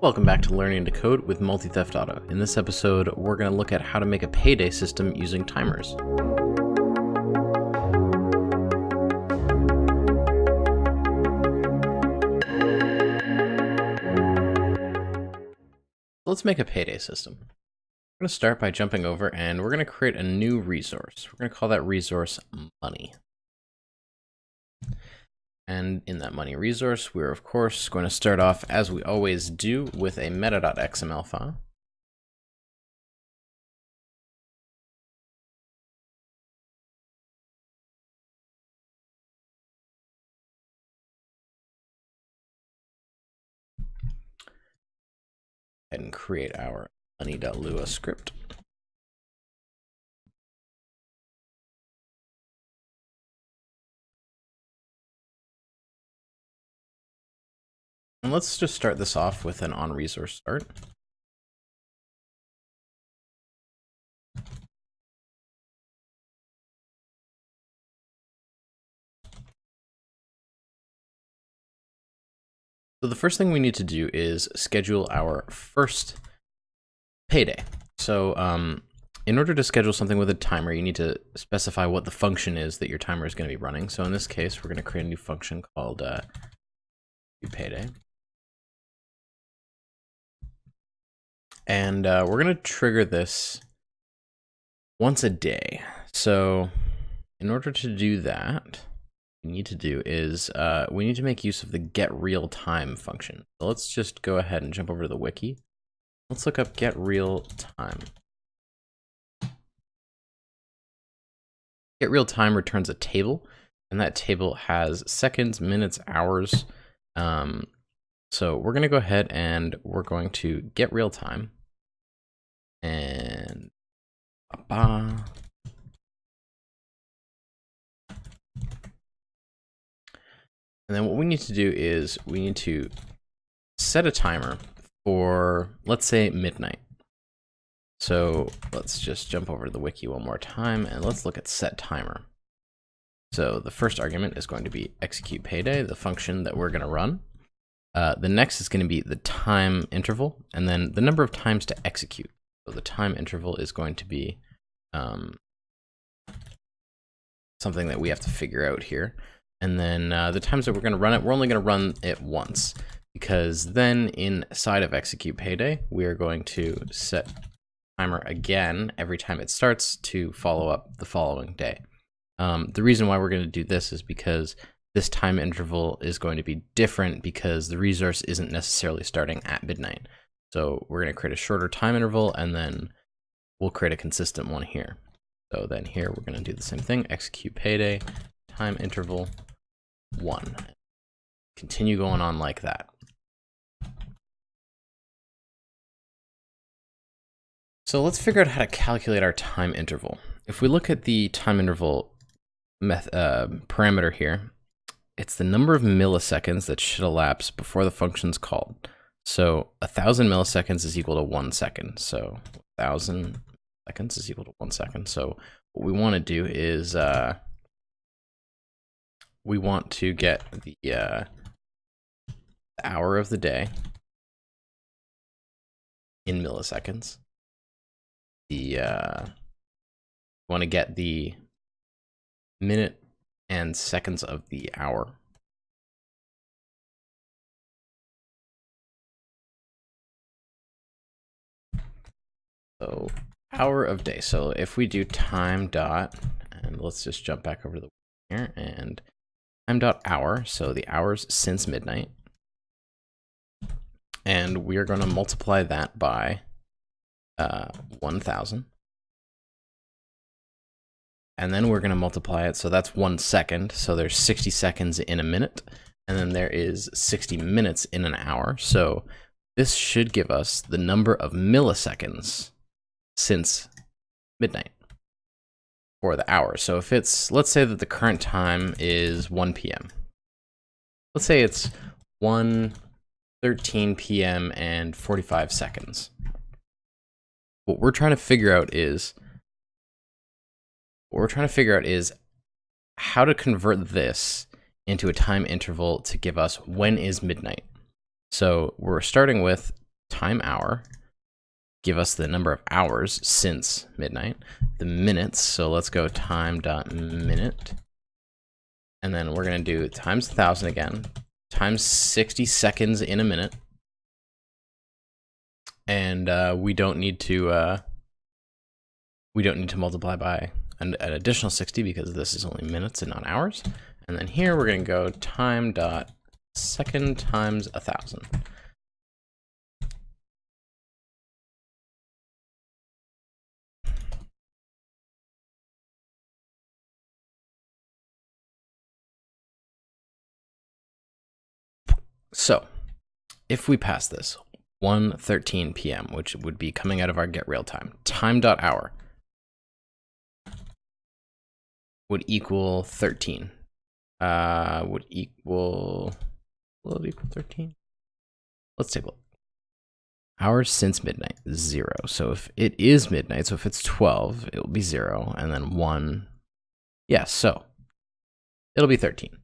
Welcome back to Learning to Code with Multi-Theft Auto. In this episode, we're going to look at how to make a payday system using timers. Let's make a payday system. We're going to start by jumping over and we're going to create a new resource. We're going to call that resource money. And in that money resource, we're of course going to start off, as we always do, with a meta.xml file. And create our money.lua script. And let's just start this off with an onResource_start. So the first thing we need to do is schedule our first payday. So in order to schedule something with a timer, you need to specify what the function is that your timer is going to be running. So in this case, we're going to create a new function called payday. And we're going to trigger this once a day. So in order to do that, what we need to do is we need to make use of the getRealTime function. So let's just go ahead and jump over to the wiki. Let's look up getRealTime. GetRealTime returns a table, and that table has seconds, minutes, hours. So we're going to go ahead and we're going to get real time and and then what we need to do is we need to set a timer for, let's say, midnight. So let's just jump over to the wiki one more time and let's look at set timer. So the first argument is going to be execute payday, the function that we're going to run. The next is going to be the time interval, and then the number of times to execute. So the time interval is going to be something that we have to figure out here. And then the times that we're going to run it, we're only going to run it once, because then inside of execute payday, we are going to set timer again every time it starts to follow up the following day. The reason why we're going to do this is because this time interval is going to be different because the resource isn't necessarily starting at midnight. So we're going to create a shorter time interval and then we'll create a consistent one here. So then here we're going to do the same thing, execute payday, time interval 1. Continue going on like that. So let's figure out how to calculate our time interval. If we look at the time interval parameter here, it's the number of milliseconds that should elapse before the function's called. So 1,000 milliseconds is equal to 1 second. So 1,000 seconds is equal to 1 second. So what we want to do is we want to get the hour of the day in milliseconds. We want to get the minute and seconds of the hour. So hour of day. So if we do time dot, and let's just jump back over to the here and time dot hour. So the hours since midnight. And we are going to multiply that by 1,000. And then we're going to multiply it. So that's 1 second. So there's 60 seconds in a minute. And then there is 60 minutes in an hour. So this should give us the number of milliseconds since midnight for the hour. So if it's, let's say that the current time is 1 p.m. Let's say it's 1:13 p.m. and 45 seconds. What we're trying to figure out is how to convert this into a time interval to give us when is midnight. So we're starting with time hour, give us the number of hours since midnight, the minutes, so let's go time.minute, and then we're going to do times 1,000 again, times 60 seconds in a minute, and we don't need to multiply by an additional 60 because this is only minutes and not hours. And then here we're going to go time.second times 1,000. So if we pass this 1:13 p.m., which would be coming out of our get real time, time.hour would equal 13. Will it equal 13? Let's take a look. Hours since midnight, 0. So if it is midnight, so if it's 12, it will be 0, and then 1. Yeah, so it'll be 13.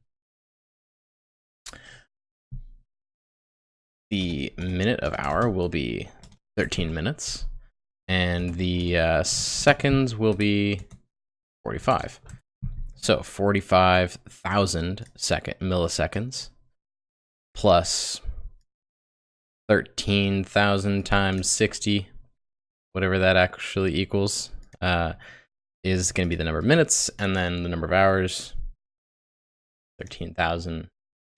The minute of hour will be 13 minutes, and the seconds will be 45. So 45,000 milliseconds plus 13,000 times 60, whatever that actually equals, is going to be the number of minutes, and then the number of hours, 13,000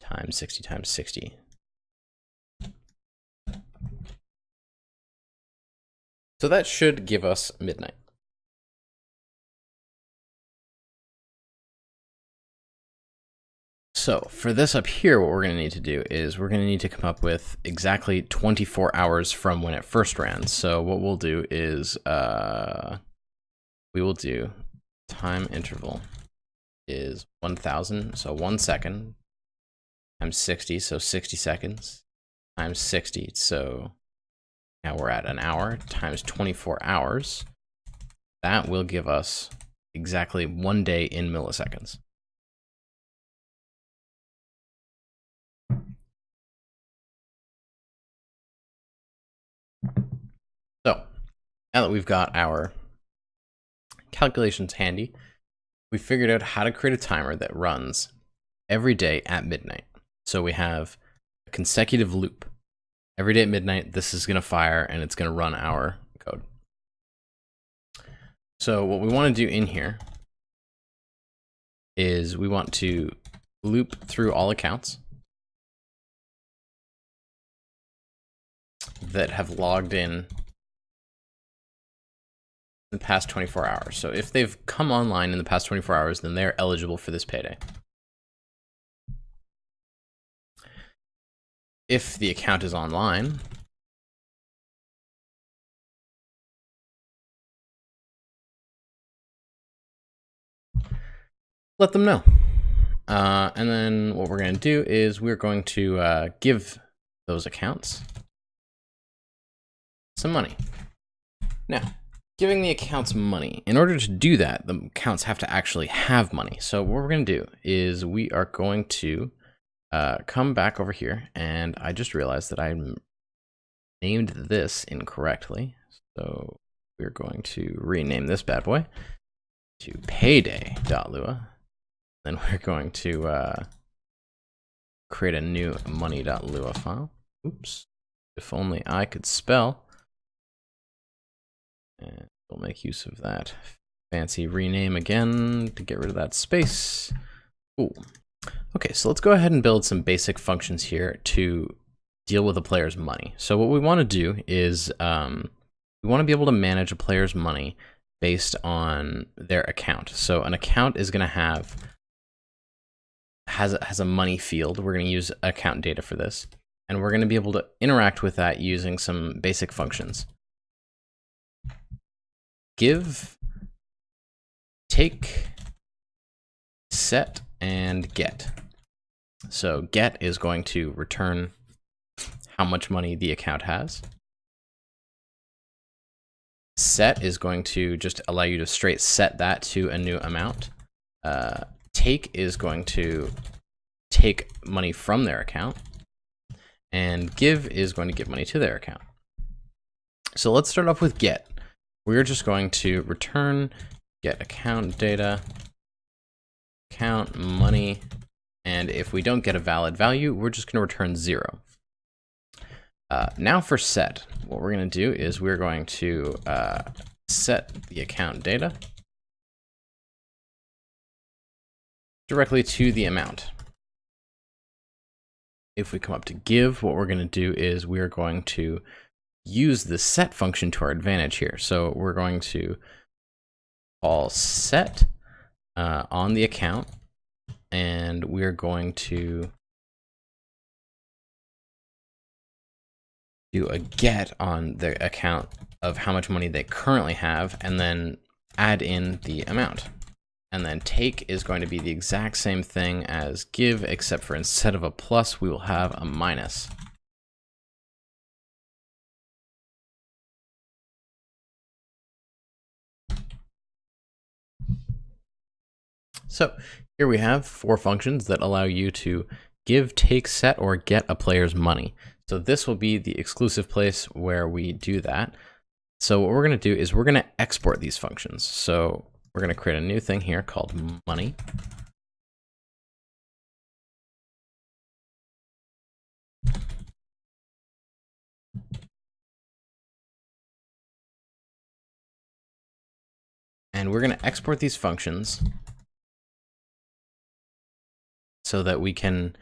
times 60 times 60. So that should give us midnight. So for this up here, what we're going to need to do is we're going to need to come up with exactly 24 hours from when it first ran. So what we'll do is we will do time interval is 1,000, so 1 second, times 60, so 60 seconds, times 60, so now we're at an hour, times 24 hours. That will give us exactly 1 day in milliseconds. So now that we've got our calculations handy, we figured out how to create a timer that runs every day at midnight. So we have a consecutive loop. Every day at midnight, this is going to fire and it's going to run our code. So what we want to do in here is we want to loop through all accounts that have logged in the past 24 hours. So if they've come online in the past 24 hours, then they're eligible for this payday. If the account is online, let them know. And then what we're going to do is we're going to give those accounts some money. Now, giving the accounts money, in order to do that, the accounts have to actually have money. So what we're going to do is we are going to come back over here, and I just realized that I named this incorrectly. So we're going to rename this bad boy to payday.lua. Then we're going to create a new money.lua file. Oops. If only I could spell. And we'll make use of that fancy rename again to get rid of that space. Cool. Okay, so let's go ahead and build some basic functions here to deal with a player's money. So what we want to do is we want to be able to manage a player's money based on their account. So an account is going to has a money field. We're going to use account data for this, and we're going to be able to interact with that using some basic functions. Give, take, set, and get. So get is going to return how much money the account has. Set is going to just allow you to straight set that to a new amount. Take is going to take money from their account. And give is going to give money to their account. So let's start off with get. We're just going to return get account data, account money, and if we don't get a valid value, we're just going to return 0. Now for set, what we're going to do is we're going to set the account data directly to the amount. If we come up to give, what we're going to do is we're going to use the set function to our advantage here. So we're going to call set on the account, and we're going to do a get on the account of how much money they currently have, and then add in the amount. And then take is going to be the exact same thing as give, except for instead of a plus, we will have a minus. So here we have 4 functions that allow you to give, take, set, or get a player's money. So this will be the exclusive place where we do that. So what we're going to do is we're going to export these functions. So we're going to create a new thing here called money. And we're going to export these functions so that we can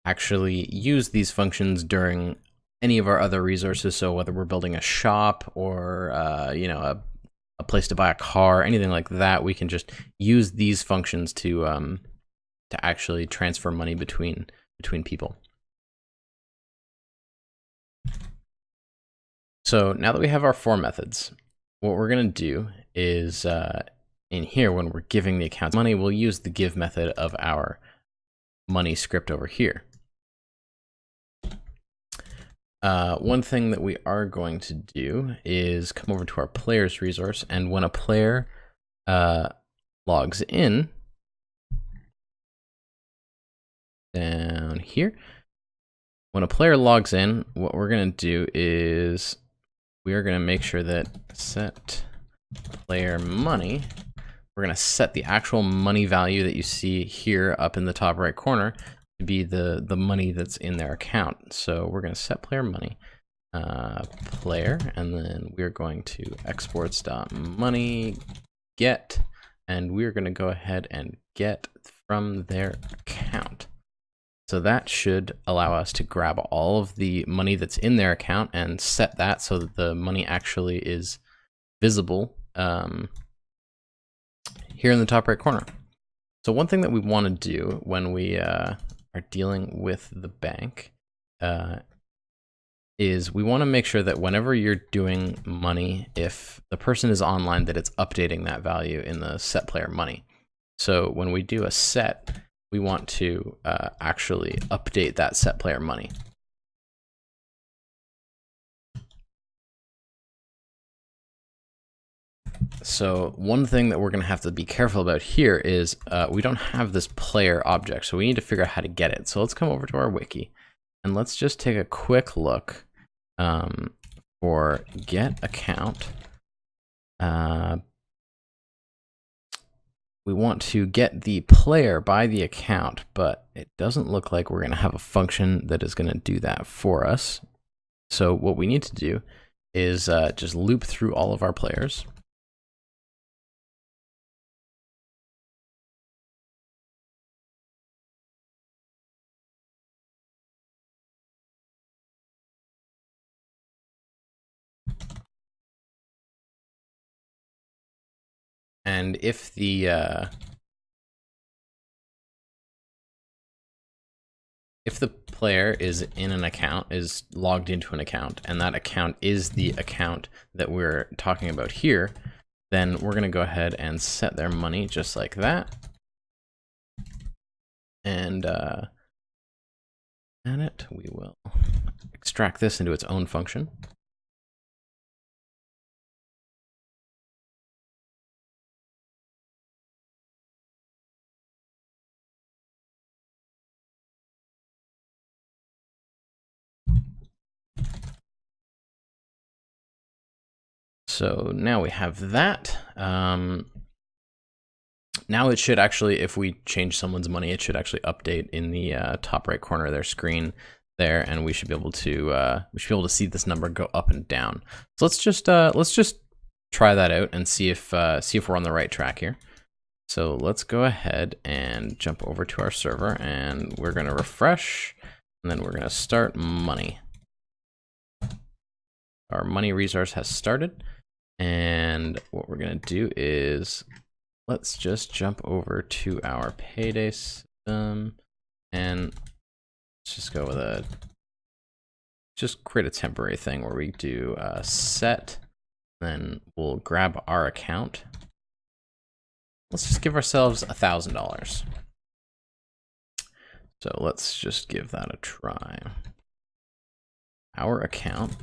actually use these functions during any of our other resources. So whether we're building a shop or a place to buy a car, anything like that, we can just use these functions to actually transfer money between people. So now that we have our 4 methods, what we're going to do is in here, when we're giving the accounts money, we'll use the give method of our money script over here. One thing that we are going to do is come over to our players resource, and when a player logs in down here, when a player logs in, what we're going to do is we are going to make sure that set player money, we're going to set the actual money value that you see here up in the top right corner to be the money that's in their account. So we're going to set player money, player, and then we're going to exports.money get, and we're going to go ahead and get from their account. So that should allow us to grab all of the money that's in their account and set that so that the money actually is visible here in the top right corner. So one thing that we want to do when we are dealing with the bank is we want to make sure that whenever you're doing money, if the person is online, that it's updating that value in the set player money. So when we do a set, we want to actually update that set player money. So one thing that we're going to have to be careful about here is we don't have this player object, so we need to figure out how to get it. So let's come over to our wiki, and let's just take a quick look for get account. We want to get the player by the account, but it doesn't look like we're going to have a function that is going to do that for us. So what we need to do is just loop through all of our players. And if the player is in an account, is logged into an account, and that account is the account that we're talking about here, then we're going to go ahead and set their money just like that. And we will extract this into its own function. So now we have that. Now it should actually, if we change someone's money, it should actually update in the top right corner of their screen there, and we should be able to see this number go up and down. So let's just try that out and see if we're on the right track here. So let's go ahead and jump over to our server, and we're going to refresh, and then we're going to start money. Our money resource has started, and what we're going to do is let's just jump over to our payday system, and let's just go with just create a temporary thing where we do set, then we'll grab our account. Let's just give ourselves $1,000. So let's just give that a try. Our account.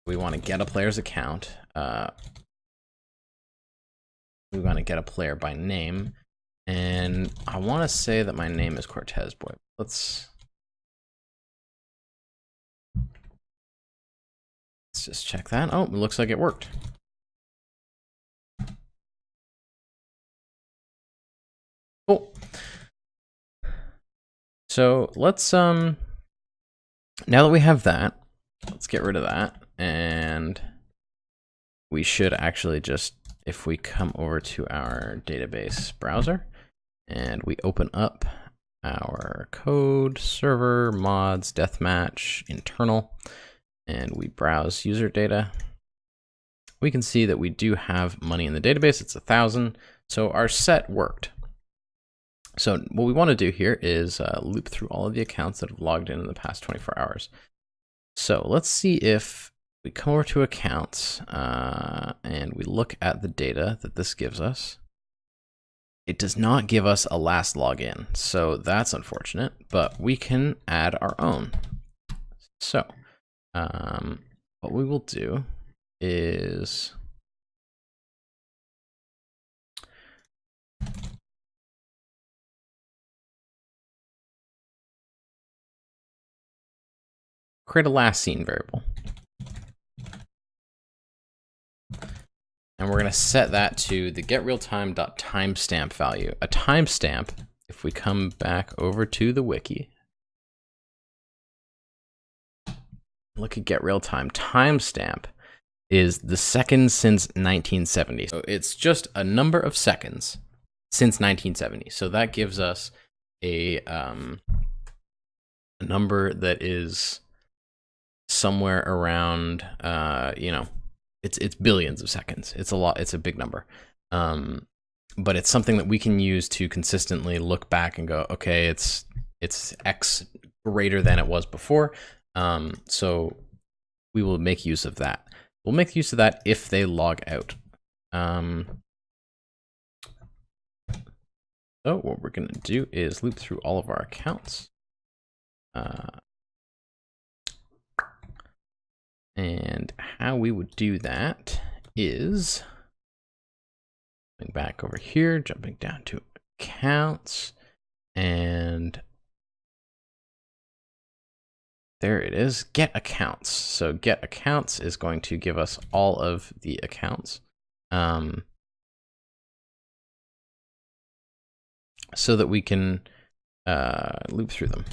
We want to get a player's account. We want to get a player by name. And I want to say that my name is Cortez Boy. Let's just check that. Oh, it looks like it worked. Cool. So let's now that we have that, let's get rid of that, and we should actually just, if we come over to our database browser and we open up our code, server, mods, deathmatch, internal, and we browse user data, we can see that we do have money in the database. It's 1,000. So our set worked. So what we want to do here is loop through all of the accounts that have logged in the past 24 hours. So let's see if we come over to accounts and we look at the data that this gives us. It does not give us a last login, so that's unfortunate, but we can add our own. So what we will do is create a last seen variable. And we're going to set that to the getRealTime.timestamp value. A timestamp, if we come back over to the wiki, look at getRealTime. Timestamp is the seconds since 1970. So it's just a number of seconds since 1970. So that gives us a number that is somewhere around, you know, it's billions of seconds. It's a lot. It's a big number. But it's something that we can use to consistently look back and go, okay, it's X greater than it was before. So we will make use of that. We'll make use of that if they log out. So what we're going to do is loop through all of our accounts. And how we would do that is coming back over here, jumping down to accounts, and there it is, get accounts. So get accounts is going to give us all of the accounts. So that we can loop through them.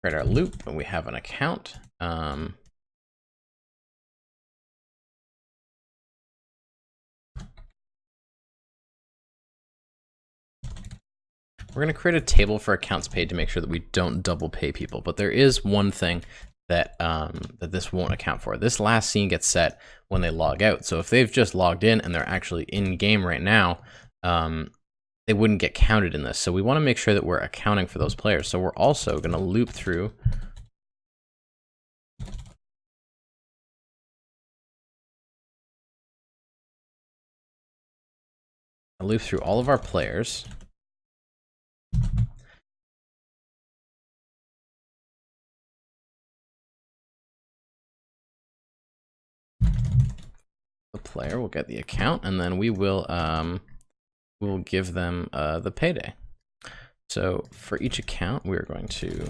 Create our loop, and we have an account. We're going to create a table for accounts paid to make sure that we don't double pay people. But there is one thing that that this won't account for. This last scene gets set when they log out. So if they've just logged in and they're actually in game right now, they wouldn't get counted in this. So we want to make sure that we're accounting for those players. So we're also going to loop through all of our players. The player will get the account, and then we will we'll give them the payday. So for each account, we're going to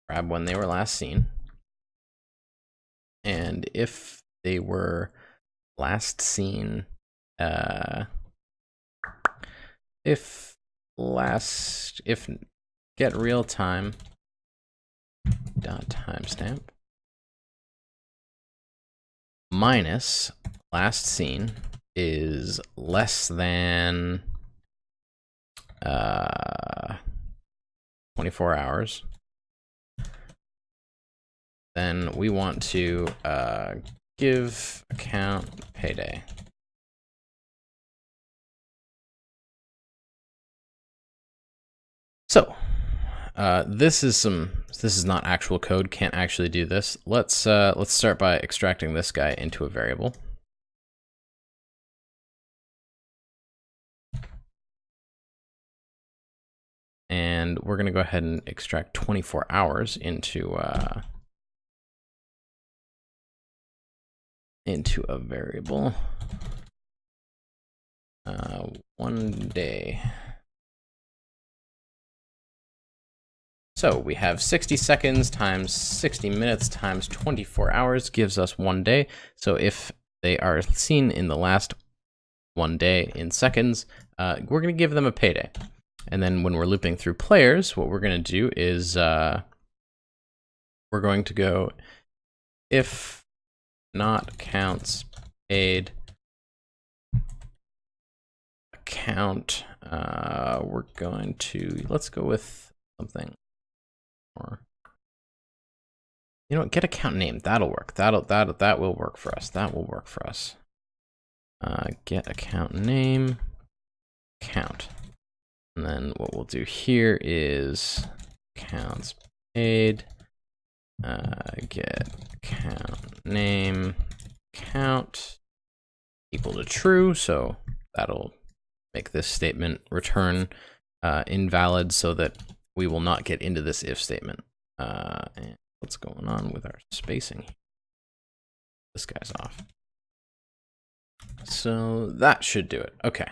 grab when they were last seen. And if they were last seen, if get real time dot timestamp minus last seen is less than 24 hours, then we want to give account payday. So this is not actual code, can't actually do this. Let's start by extracting this guy into a variable. And we're going to go ahead and extract 24 hours into a variable. 1 day. So we have 60 seconds times 60 minutes times 24 hours gives us 1 day. So if they are seen in the last 1 day in seconds, we're going to give them a payday. And then when we're looping through players, what we're going to do is we're going to go if not counts paid account. We're going to, let's go with something. Or, you know what, get account name, that'll work. That will work for us. That will work for us. Get account name, count. And then what we'll do here is accounts paid, get account name, count equal to true. So that'll make this statement return invalid so that we will not get into this if statement. And what's going on with our spacing? This guy's off. So that should do it. Okay.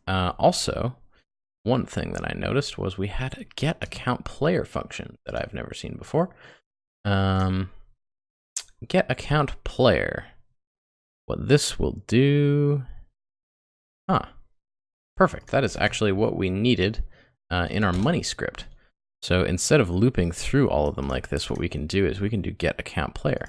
Also, one thing that I noticed was we had a get account player function that I've never seen before. Get account player. What this will do. Perfect. That is actually what we needed in our money script. So instead of looping through all of them like this, what we can do is we can do get account player.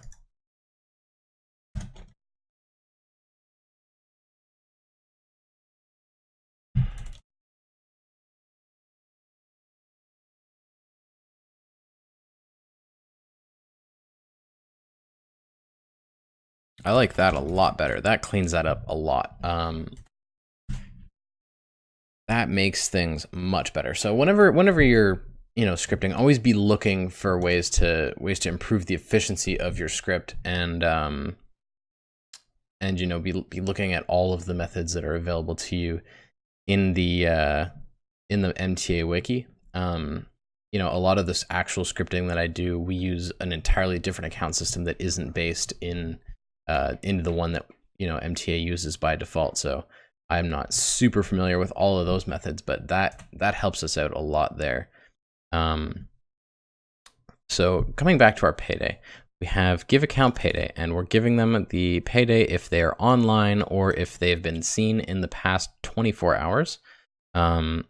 I like that a lot better. That cleans that up a lot. That makes things much better. So whenever you're scripting, always be looking for ways to improve the efficiency of your script, and be looking at all of the methods that are available to you in the MTA wiki. A lot of this actual scripting that I do, we use an entirely different account system that isn't based in into the one that MTA uses by default. So I'm not super familiar with all of those methods, but that helps us out a lot there. So coming back to our payday, we have give account payday, and we're giving them the payday if they are online or if they have been seen in the past 24 hours. And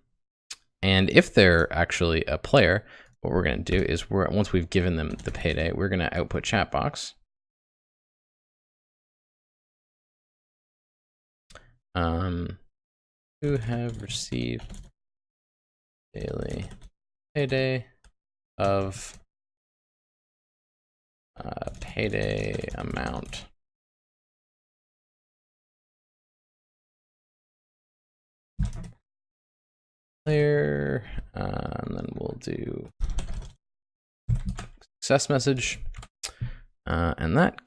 if they're actually a player, what we're going to do is once we've given them the payday, we're going to output chat box. Who have received daily payday of payday amount. Player, and then we'll do success message, and that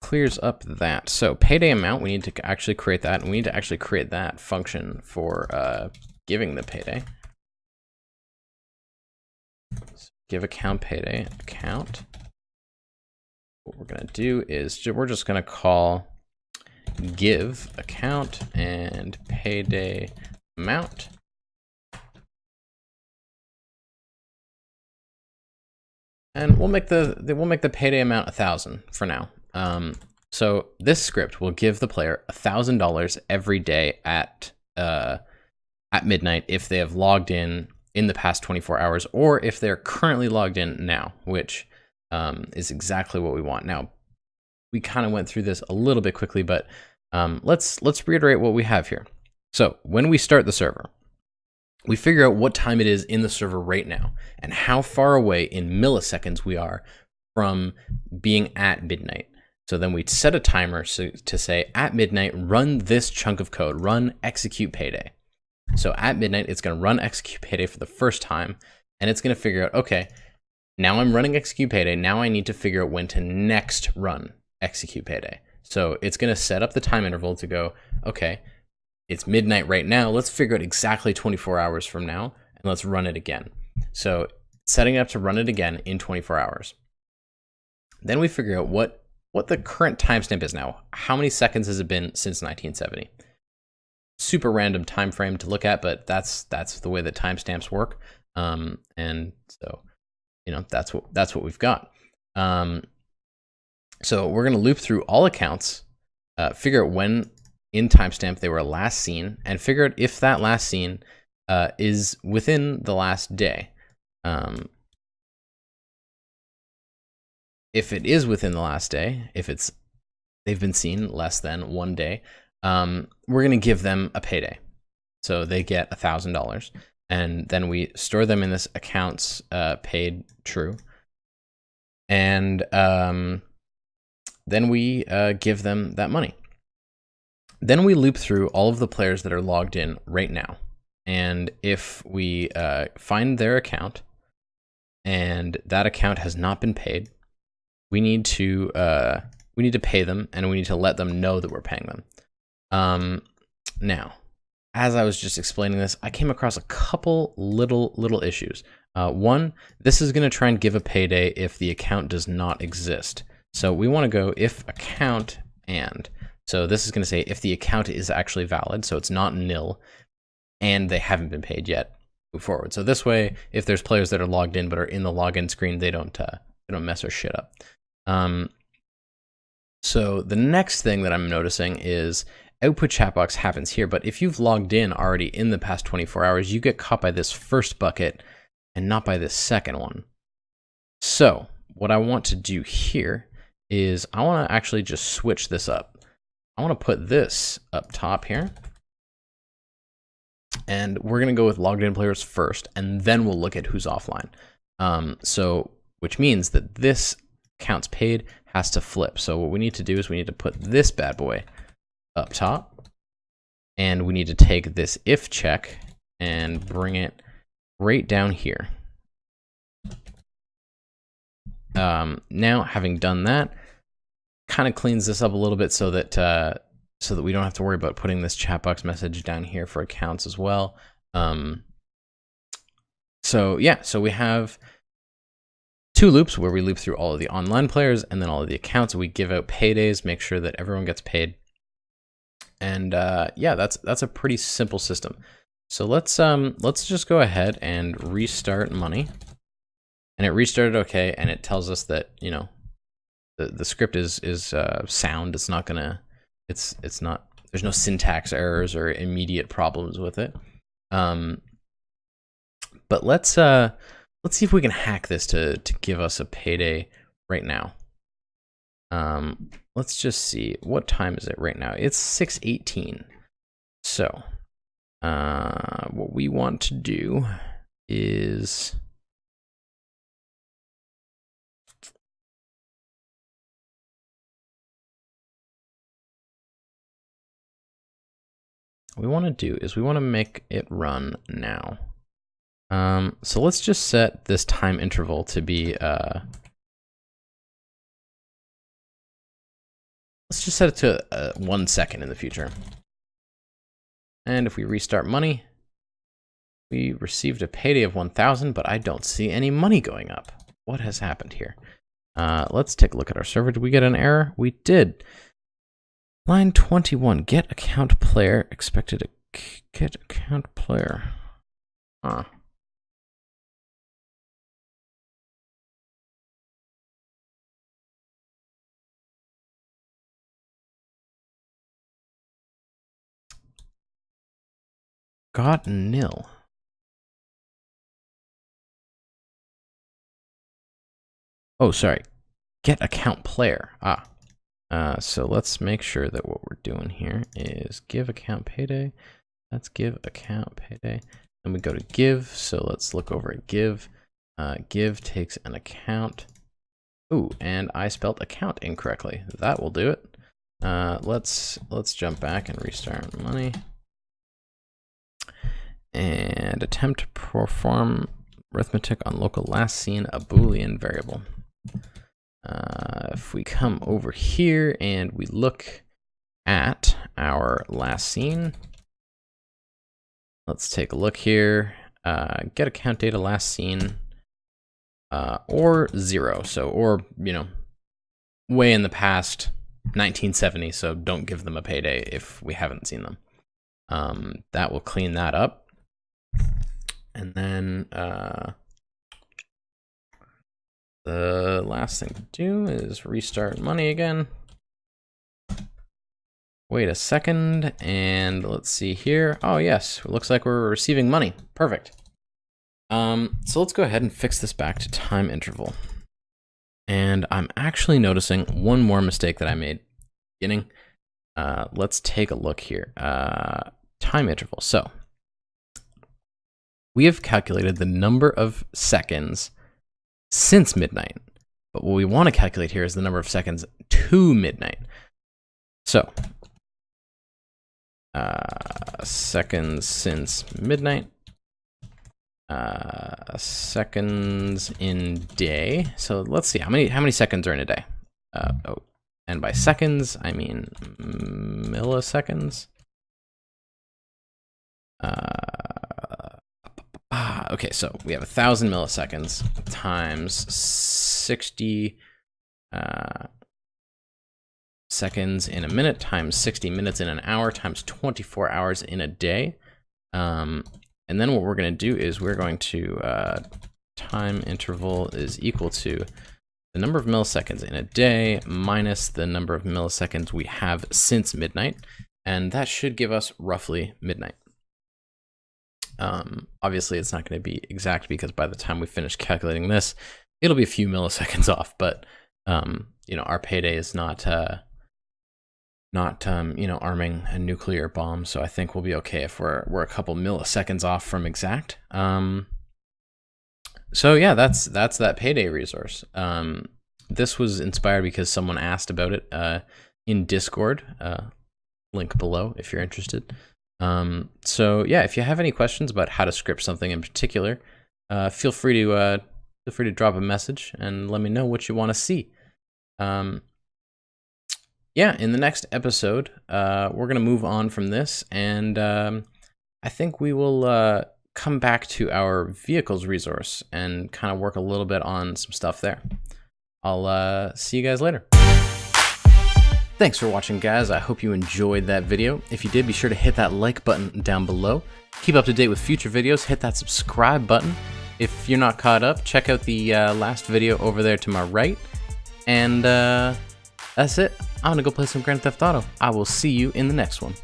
clears up that. So payday amount, we need to actually create that, and we need to actually create that function for giving the payday. So give account payday account. What we're going to do is we're just going to call give account and payday amount. And we'll make the payday amount 1,000 for now. So this script will give the player $1,000 every day at midnight if they have logged in the past 24 hours, or if they're currently logged in now, which is exactly what we want. Now, we kind of went through this a little bit quickly, but let's reiterate what we have here. So when we start the server, we figure out what time it is in the server right now and how far away in milliseconds we are from being at midnight. So then we set a timer to say at midnight, run this chunk of code, run execute payday. So at midnight, it's going to run execute payday for the first time, and it's going to figure out, okay, now I'm running execute payday. Now I need to figure out when to next run execute payday. So it's going to set up the time interval to go, okay, it's midnight right now. Let's figure out exactly 24 hours from now, and let's run it again. So setting it up to run it again in 24 hours. Then we figure out what the current timestamp is now. How many seconds has it been since 1970? Super random time frame to look at, but that's the way that timestamps work. And so, you know, that's what we've got. So we're going to loop through all accounts, figure out when in timestamp they were last seen, and figure out if that last seen is within the last day. If it is within the last day, if they've been seen less than 1 day, we're going to give them a payday. So they get $1,000, and then we store them in this accounts paid true. And then we give them that money. Then we loop through all of the players that are logged in right now. And if we find their account and that account has not been paid, we need to pay them, and we need to let them know that we're paying them. Now, as I was just explaining this, I came across a couple little issues. One, this is going to try and give a payday if the account does not exist. So we want to go if account and. So this is going to say if the account is actually valid, so it's not nil, and they haven't been paid yet, move forward. So this way, if there's players that are logged in but are in the login screen, they don't mess our shit up. So the next thing that I'm noticing is output chat box happens here, but if you've logged in already in the past 24 hours, you get caught by this first bucket and not by this second one. So what I want to do here is I want to actually just switch this up. I want to put this up top here, and we're going to go with logged in players first, and then we'll look at who's offline. So which means that this accounts paid has to flip. So what we need to do is we need to put this bad boy up top, and we need to take this if check and bring it right down here. Now, having done that, kind of cleans this up a little bit so that we don't have to worry about putting this chat box message down here for accounts as well. So yeah, so we have two loops where we loop through all of the online players and then all of the accounts. We give out paydays, make sure that everyone gets paid. And yeah, that's a pretty simple system. So let's just go ahead and restart money. And it restarted okay, and it tells us that, you know, the script is sound. It's not gonna, it's not, there's no syntax errors or immediate problems with it. But let's see if we can hack this to give us a payday right now. Let's just see, what time is it right now? It's 6:18. So what we want to do is we want to make it run now. So let's just set this time interval to be, let's just set it to 1 second in the future. And if we restart money, we received a payday of 1,000, but I don't see any money going up. What has happened here? Let's take a look at our server. Did we get an error? We did. Line 21, get account player, expected to get account player. Huh. Got nil. Oh, sorry. Get account player. So let's make sure that what we're doing here is give account payday. Let's give account payday. Then we go to give. So let's look over at give. Give takes an account. Ooh, and I spelled account incorrectly. That will do it. Let's jump back and restart money. And attempt to perform arithmetic on local last seen, a Boolean variable. If we come over here and we look at our last seen, let's take a look here. Get account data last seen, or 0. So, or, you know, way in the past, 1970. So don't give them a payday if we haven't seen them. That will clean that up. And then the last thing to do is restart money again. Wait a second, and let's see here. Oh yes, it looks like we're receiving money. Perfect. So let's go ahead and fix this back to time interval. And I'm actually noticing one more mistake that I made at the beginning. Let's take a look here. Time interval. So we have calculated the number of seconds since midnight, but what we want to calculate here is the number of seconds to midnight. So seconds since midnight, seconds in day. So let's see how many seconds are in a day. Oh, and by seconds I mean milliseconds. Okay, so we have 1,000 milliseconds times 60 seconds in a minute times 60 minutes in an hour times 24 hours in a day. And then what we're going to do is we're going to time interval is equal to the number of milliseconds in a day minus the number of milliseconds we have since midnight. And that should give us roughly midnight. Obviously it's not going to be exact because by the time we finish calculating this, it'll be a few milliseconds off, but, you know, our payday is not, you know, arming a nuclear bomb. So I think we'll be okay if we're a couple milliseconds off from exact. So yeah, that's that payday resource. This was inspired because someone asked about it, in Discord, link below if you're interested. So yeah, if you have any questions about how to script something in particular, feel free to drop a message and let me know what you want to see. Yeah, in the next episode, we're gonna move on from this, and I think we will come back to our vehicles resource and kind of work a little bit on some stuff there. I'll see you guys later. Thanks for watching, guys. I hope you enjoyed that video. If you did, be sure to hit that like button down below. Keep up to date with future videos. Hit that subscribe button. If you're not caught up, check out the last video over there to my right. And that's it. I'm gonna go play some Grand Theft Auto. I will see you in the next one.